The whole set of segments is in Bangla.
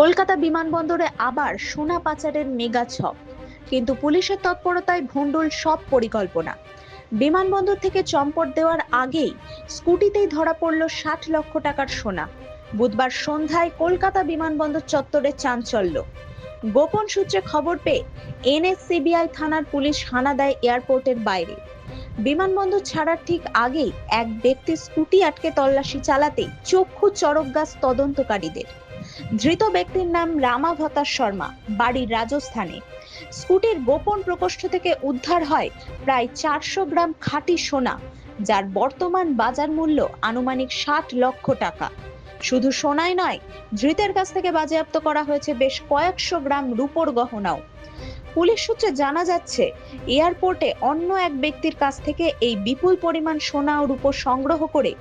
কলকাতা বিমানবন্দরে আবার সোনা পাচারের মেগা ছক, কিন্তু পুলিশের তৎপরতায় ভণ্ডুল সব পরিকল্পনা। বিমানবন্দর থেকে চম্পট দেওয়ার আগেই স্কুটিতেই ধরা পড়ল 60 লক্ষ টাকার সোনা। বুধবার সন্ধ্যায় কলকাতা বিমানবন্দর চত্বরে চাঞ্চল্য। গোপন সূত্রে খবর পেয়ে এনএসসিবিআই থানার পুলিশ হানা দেয় এয়ারপোর্টের বাইরে। বিমানবন্দর ছাড়ার ঠিক আগেই এক ব্যক্তি স্কুটি আটকে তল্লাশি চালাতেই চক্ষু চড়ক গাছ তদন্তকারীদের। ধৃত ব্যক্তির নাম রামাভতার শর্মা, বাড়ি রাজস্থানে। স্কুটির গোপন প্রকোষ্ঠ থেকে উদ্ধার হয় প্রায় 400 গ্রাম খাঁটি সোনা, যার বর্তমান বাজার মূল্য আনুমানিক 60 লক্ষ টাকা। শুধু সোনাই নয়, ধৃতের কাছ থেকে বাজেয়াপ্ত করা হয়েছে বেশ কয়েকশো গ্রাম রূপোর গহনাও। পুলিশ সূত্রে জানা যাচ্ছে, এয়ারপোর্টে অন্য এক ব্যক্তির কাছ থেকে এই বিপুল পরিমাণ সোনা ও রূপো সংগ্রহ করে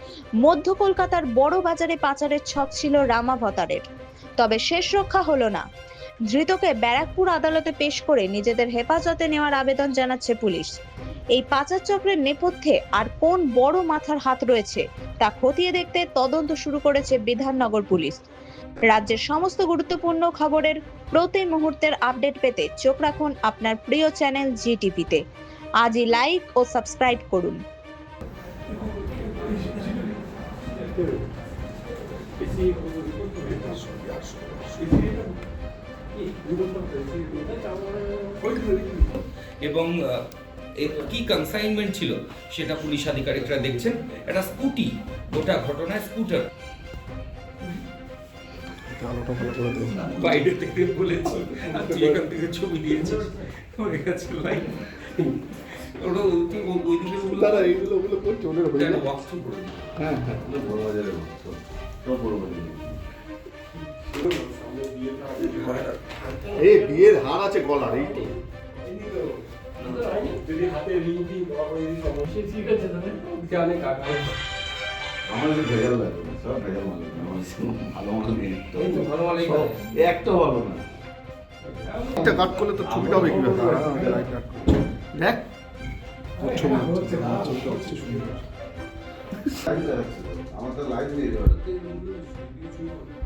মধ্য কলকাতার বড় বাজারে পাচারের ছক ছিল রামাভতারের। তবে শেষ রক্ষা হলো না। ধৃতকে ব্যারাকপুর আদালতে পেশ করে নিজেদের হেফাজতে নেওয়ার আবেদন জানাচ্ছে পুলিশ। এই পাচার চক্রের নেপথ্যে আর কোন বড় মাথার হাত রয়েছে তা খতিয়ে দেখতে তদন্ত শুরু করেছে বিধাননগর পুলিশ। রাজ্যের সমস্ত গুরুত্বপূর্ণ খবরের প্রতি মুহূর্তের আপডেট পেতে চোখ রাখুন আপনার প্রিয় চ্যানেল জিটিভিতে। আজই লাইক ও সাবস্ক্রাইব করুন। এবং কি কনসাইনমেন্ট ছিল সেটা পুলিশ আধিকারিকরা দেখছেন। একটা স্কুটি, গোটা ঘটনায় স্কুটার বাইরে থেকে বলেছি, তুই এখান থেকে ছবি দিয়েছিস, হয়ে গেছে লাইভ। ওরা ওই দিকে তারা এইগুলো করছে ওদের ওটা ওয়াকথ্রু করে। হ্যাঁ হ্যাঁ বড় বাজারে সব বড় বাজারে এই বিয়ের হার আছে গলার, এই তো আমাদের ভেজাল লাগে না, সব ভেজাল মালিক ভালো মাল নেই, একটা ভালো না। একটা কাট করলে তো ছবিটা হবে কি ব্যাপার? দেখ ছবি আমার তো লাইভ নেই,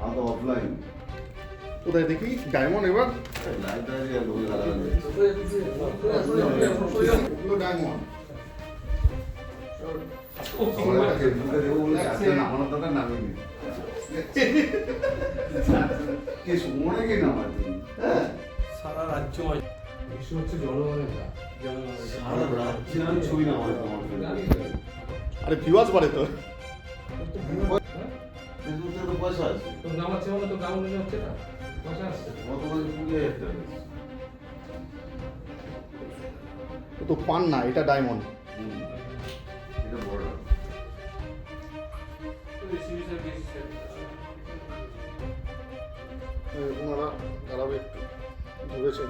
আমার তো অফলাইন কোথায় দেখি ডায়মন্ড এবার লাইভটা ডায়মন্ড আমার দোকান নামিনি কি সময় কি নামার হ্যাঁ সারা রাজ্য বিশ্ব হচ্ছে জনগণের সারা রাজ্যে আমি ছবি নামাই তোমার আরে ভিউয়ার্স বাড়ে তো ফেসবুকে তো পয়সা আছে, তো নামাচ্ছে মানে তো ডাউনলোড হচ্ছে না, পয়সা আসছে। কত বছর 20,000 টাকা ও তো পান না, এটা ডায়মন্ড। এটা বড় ওনারা দাঁড়াবে একটু ধরেছেন।